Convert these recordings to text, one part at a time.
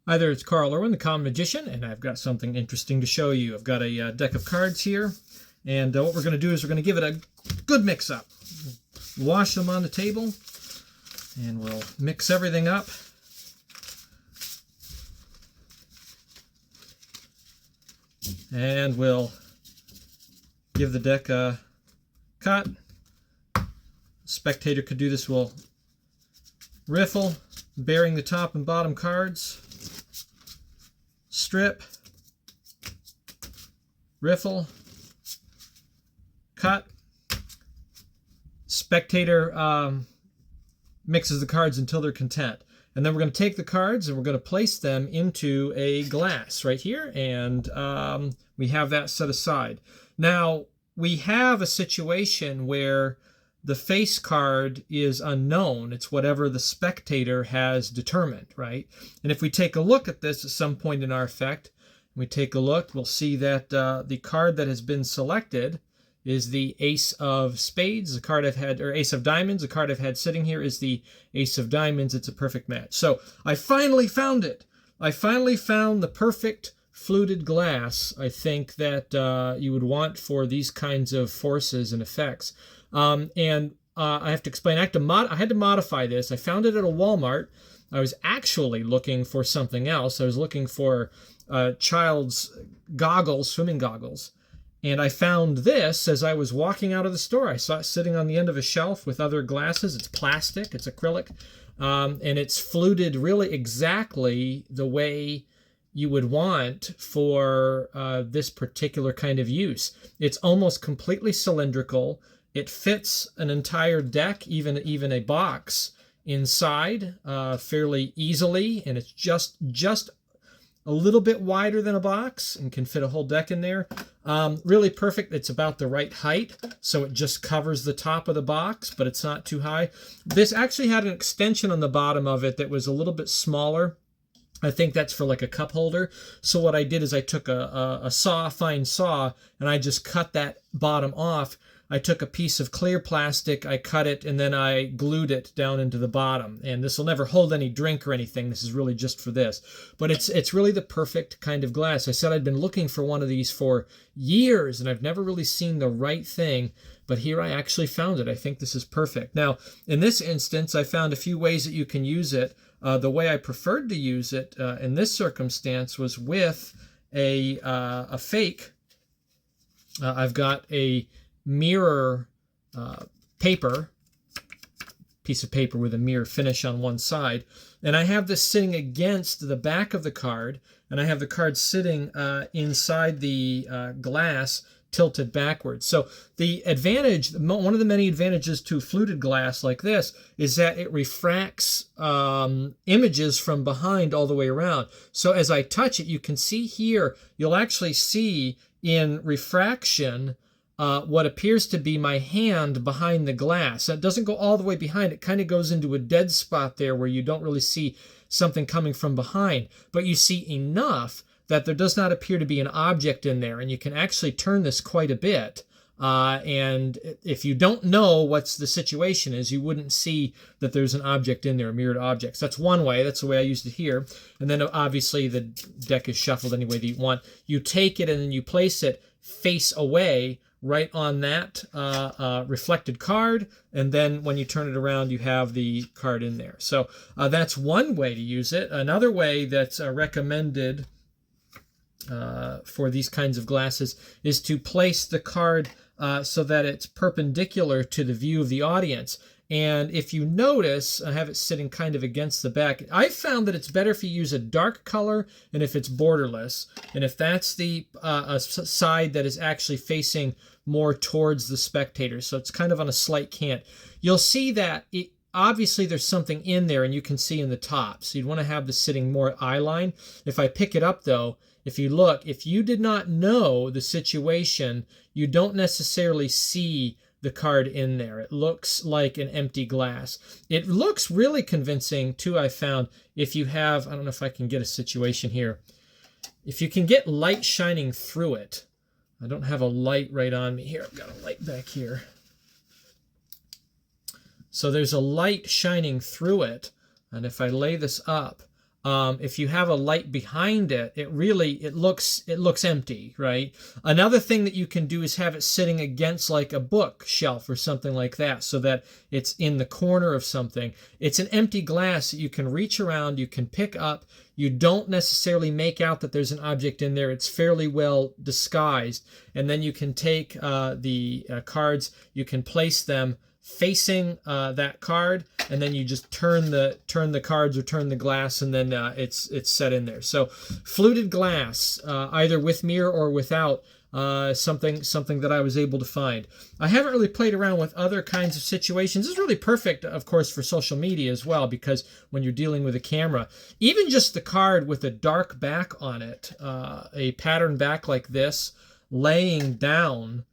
Hi there, it's Carl Irwin, the Common Magician, and I've got something interesting to show you. I've got a deck of cards here, and what we're going to do is we're going to give it a good mix-up. Wash them on the table, and we'll mix everything up. And we'll give the deck a cut. Spectator could do this. We'll riffle, bearing the top and bottom cards. Strip, riffle, cut. Spectator mixes the cards until they're content. And then we're going to take the cards and we're going to place them into a glass right here, and we have that set aside. Now, we have a situation where the face card is unknown. It's whatever the spectator has determined, right? And if we take a look at this at some point in our effect, we take a look, we'll see that the card that has been selected is the Ace of Spades, the card I've had, or Ace of Diamonds. The card I've had sitting here is the Ace of Diamonds. It's a perfect match. So I finally found it. I finally found the perfect fluted glass, I think, that you would want for these kinds of forces and effects. I have to explain, I had to modify this. I found it at a Walmart. I was actually looking for something else. I was looking for child's goggles, swimming goggles. And I found this as I was walking out of the store. I saw it sitting on the end of a shelf with other glasses. It's plastic, it's acrylic, and it's fluted really exactly the way you would want for this particular kind of use. It's almost completely cylindrical. It fits an entire deck, even a box inside fairly easily, and it's just a little bit wider than a box and can fit a whole deck in there. Really perfect. It's about the right height, so it just covers the top of the box, but it's not too high. This actually had an extension on the bottom of it that was a little bit smaller. I think that's for like a cup holder. So what I did is I took a fine saw, and I just cut that bottom off. I took a piece of clear plastic, I cut it, and then I glued it down into the bottom. And this will never hold any drink or anything. This is really just for this. But it's really the perfect kind of glass. I said I'd been looking for one of these for years, and I've never really seen the right thing. But here I actually found it. I think this is perfect. Now, in this instance, I found a few ways that you can use it. The way I preferred to use it in this circumstance was with a fake. I've got a mirror piece of paper with a mirror finish on one side, and I have this sitting against the back of the card, and I have the card sitting inside the glass tilted backwards. So the advantage, one of the many advantages to fluted glass like this, is that it refracts images from behind all the way around. So as I touch it, you can see here, you'll actually see in refraction what appears to be my hand behind the glass. It doesn't go all the way behind. It kind of goes into a dead spot there where you don't really see something coming from behind, but you see enough that there does not appear to be an object in there, and you can actually turn this quite a bit. And if you don't know what's the situation is, you wouldn't see that there's an object in there, mirrored objects. That's one way. That's the way I used it here. And then obviously the deck is shuffled any way that you want. You take it and then you place it face away right on that reflected card, and then when you turn it around, you have the card in there. So that's one way to use it. Another way that's recommended for these kinds of glasses is to place the card so that it's perpendicular to the view of the audience. And if you notice, I have it sitting kind of against the back. I found that it's better if you use a dark color and if it's borderless. And if that's the side that is actually facing more towards the spectator, so it's kind of on a slight cant, you'll see that obviously there's something in there, and you can see in the top. So you'd want to have this sitting more eye line. If I pick it up though, if you look, if you did not know the situation, you don't necessarily see the card in there. It looks like an empty glass. It looks really convincing too, I found, if you have, I don't know if I can get a situation here, if you can get light shining through it. I don't have a light right on me here. I've got a light back here. So there's a light shining through it, and if I lay this up, if you have a light behind it, it looks empty, right? Another thing that you can do is have it sitting against like a bookshelf or something like that, so that it's in the corner of something. It's an empty glass that you can reach around, you can pick up. You don't necessarily make out that there's an object in there. It's fairly well disguised. And then you can take the cards, you can place them facing that card, and then you just turn the cards or turn the glass, and then it's set in there. So fluted glass, either with mirror or without, something that I was able to find. I haven't really played around with other kinds of situations. This is really perfect, of course, for social media as well, because when you're dealing with a camera, even just the card with a dark back on it, a pattern back like this, laying down,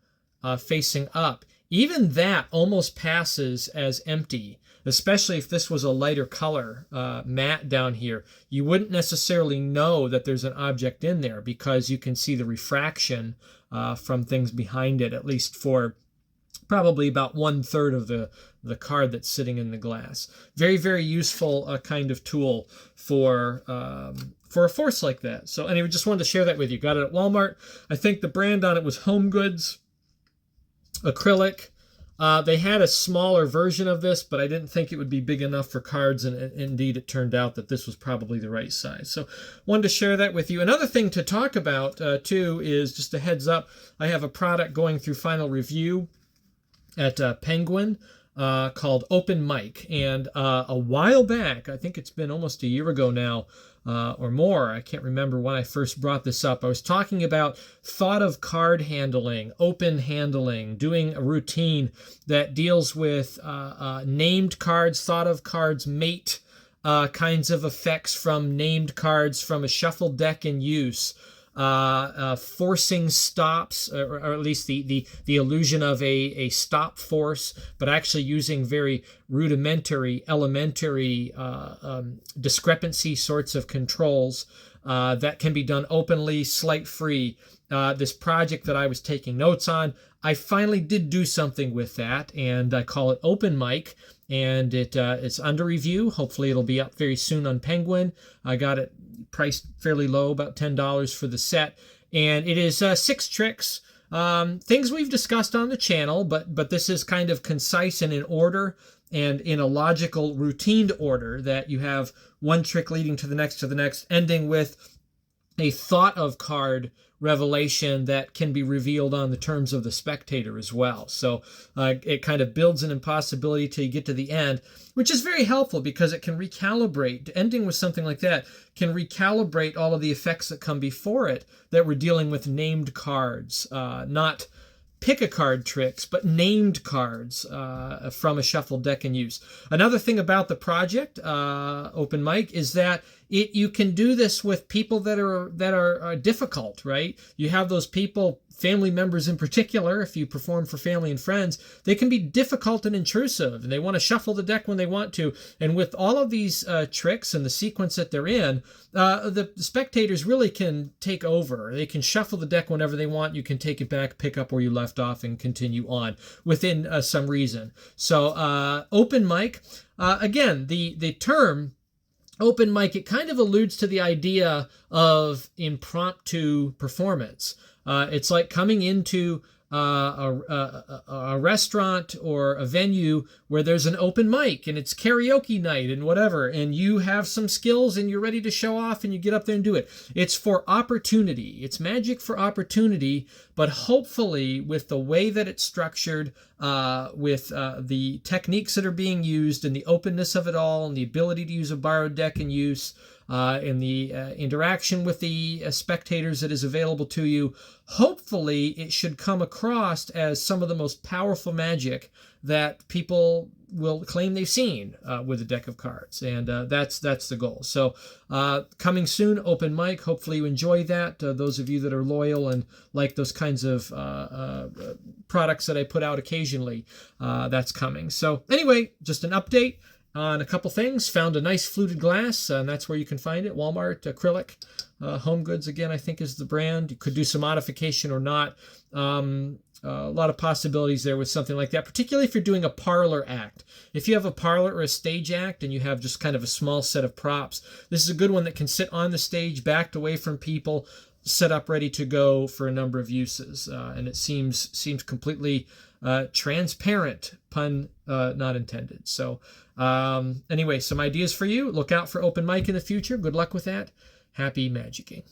facing up, even that almost passes as empty, especially if this was a lighter color matte down here. You wouldn't necessarily know that there's an object in there because you can see the refraction from things behind it, at least for probably about 1/3 of the card that's sitting in the glass. Very, very useful kind of tool for a force like that. So anyway, just wanted to share that with you. Got it at Walmart. I think the brand on it was Home Goods. Acrylic. They had a smaller version of this, but I didn't think it would be big enough for cards, and indeed it turned out that this was probably the right size. So wanted to share that with you. Another thing to talk about too is just a heads up. I have a product going through final review at Penguin called Open Mic, and a while back, I think it's been almost a year ago now, or more, I can't remember when I first brought this up, I was talking about thought of card handling, open handling, doing a routine that deals with named cards, thought of cards, mate kinds of effects from named cards from a shuffled deck in use, forcing stops, or at least the illusion of a stop force, but actually using very rudimentary, elementary discrepancy sorts of controls that can be done openly, slight free. This project that I was taking notes on, I finally did do something with that, and I call it Open Mic. And it's under review. Hopefully it'll be up very soon on Penguin. I got it priced fairly low, about $10 for the set. And it is 6 tricks, things we've discussed on the channel, but this is kind of concise and in order, and in a logical, routined order, that you have one trick leading to the next, ending with a thought of card revelation that can be revealed on the terms of the spectator as well. So it kind of builds an impossibility till you get to the end, which is very helpful because it can recalibrate. Ending with something like that can recalibrate all of the effects that come before it, that we're dealing with named cards, not pick-a-card tricks, but named cards from a shuffled deck in use. Another thing about the project, Open Mic, is that you can do this with people that are difficult, right? You have those people, family members in particular, if you perform for family and friends, they can be difficult and intrusive, and they want to shuffle the deck when they want to. And with all of these tricks and the sequence that they're in, the spectators really can take over. They can shuffle the deck whenever they want. You can take it back, pick up where you left off, and continue on within some reason. So Open Mic, again, the term Open Mic, it kind of alludes to the idea of impromptu performance. It's like coming into a restaurant or a venue where there's an open mic and it's karaoke night and whatever, and you have some skills and you're ready to show off and you get up there and do it. It's for opportunity. It's magic for opportunity, but hopefully with the way that it's structured, with the techniques that are being used and the openness of it all and the ability to use a borrowed deck in use, and the interaction with the spectators that is available to you, hopefully it should come across as some of the most powerful magic that people will claim they've seen with a deck of cards. And that's the goal. So coming soon, Open Mic. Hopefully you enjoy that. Those of you that are loyal and like those kinds of products that I put out occasionally, that's coming. So anyway, just an update. on a couple things. Found a nice fluted glass, and that's where you can find it. Walmart, acrylic. Home Goods, again, I think is the brand. You could do some modification or not. A lot of possibilities there with something like that, particularly if you're doing a parlor act. If you have a parlor or a stage act and you have just kind of a small set of props, this is a good one that can sit on the stage, backed away from people, set up ready to go for a number of uses. And it seems completely transparent, pun not intended. So anyway, some ideas for you. Look out for open mic in the future. Good luck with that. Happy magicking.